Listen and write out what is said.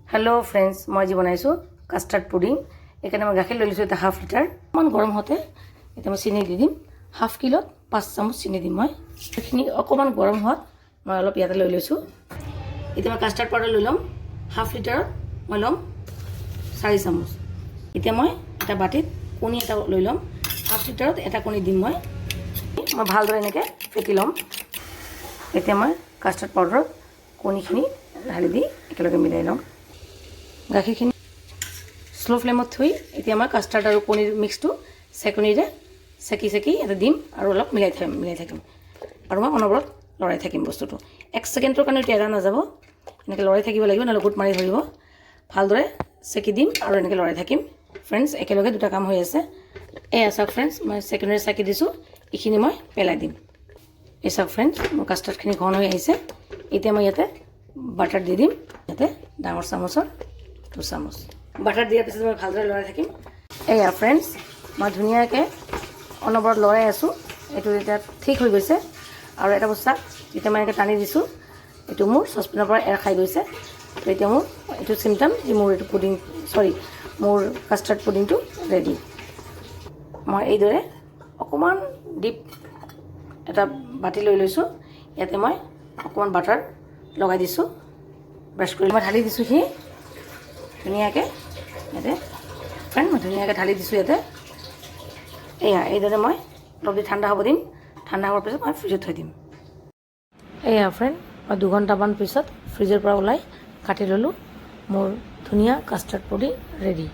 hello friends मैं आज बनाइছোঁ custard pudding এইকাৰণে মই গাখীৰ লৈ লৈছোঁ এটা হাফ লিটাৰ অকণমান গৰম হওঁতে এতিয়া মই চেনি দি দিম হাফ কিলোত 5 চামুচ চেনি দিম মই এইখিনি অকণমান গৰম হোৱাত মই অলপ ইয়াতে লৈ লৈছোঁ এতিয়া মই কাস্টাৰ্ড পাউডাৰ লৈ ল'ম হাফ লিটাৰত মই ল'ম 4 চামুচ এতিয়া মই এটা বাটিত কণী এটা লৈ ল'ম হাফ লিটাৰত এটা কণী দিম মই ভালদৰে এনেকৈ ফেটি ল'ম এতিয়া মই কাস্টাৰ্ড পাউডাৰত কণীখিনি ঢালি দি একেলগে মিলাই ল'ম গাখীৰখিনি স্লো ফ্লেমত থৈ এতিয়া মই কাস্টাৰ্ড আৰু কণীৰ মিক্সটো চেকনিৰে চেকি এটা দিম আৰু অলপ মিলাই থাকিম আৰু মই অনবৰত লৰাই থাকিম বস্তুটো 1 ছেকেণ্ডৰ কাৰণে টেৰা নাযাব এনেকৈ লৰাই থাকিব লাগিব নহ'লে গোট মাৰি ধৰিব ভালদৰে চেকি দিম আৰু এনেকৈ লৰাই থাকিম ফ্ৰেণ্ডছ একেলগে দুটা কাম হৈ আছে এয়া চাওক ফ্ৰেণ্ডছ মই চেকনিৰে চেকি দিছোঁ এইখিনি মই পেলাই দিম এই চাওক ফ্ৰেণ্ডছ মোৰ কাস্টাৰ্ডখিনি ঘন হৈ আহিছে এতিয়া মই ইয়াতে বাটাৰ দি দিম ইয়াতে ডাঙৰ চামুচৰ 2 চামুচ বাটাৰ দিয়াৰ পিছত মই ভালদৰে লৰাই থাকিম এয়া ফ্ৰেণ্ডছ মই ধুনীয়াকৈ অনবৰত লৰাই আছোঁ এইটো এতিয়া ঠিক হৈ গৈছে আৰু এটা বস্তু যেতিয়া মই এনেকৈ টানি দিছোঁ এইটো মোৰ চচপেনৰ পৰা এৰ খাই গৈছে তো এতিয়া মোৰ এইটো চিমটম যে মোৰ এইটো পুডিং মোৰ কাস্টাৰ্ড পুডিংটো ৰেডি মই এইদৰে অকণমান ডিপ এটা বাটি লৈ লৈছোঁ ইয়াতে মই অকণমান বাটাৰ লগাই দিছোঁ ব্ৰাছ কৰি মই ঢালি দিছোঁ সি ধুনীয়াকৈ ইয়াতে ফ্ৰেণ্ড মই ধুনীয়াকৈ ঢালি দিছোঁ ইয়াতে এয়া এইদৰে মই অলপ দি ঠাণ্ডা হ'ব দিম ঠাণ্ডা হোৱাৰ পিছত মই ফ্ৰিজত থৈ দিম এয়া ফ্ৰেণ্ড মই 2 ঘণ্টামান পিছত ফ্ৰিজৰ পৰা ওলাই কাটি ল'লোঁ মোৰ ধুনীয়া কাস্টাৰ্ড পুডিং ৰেডি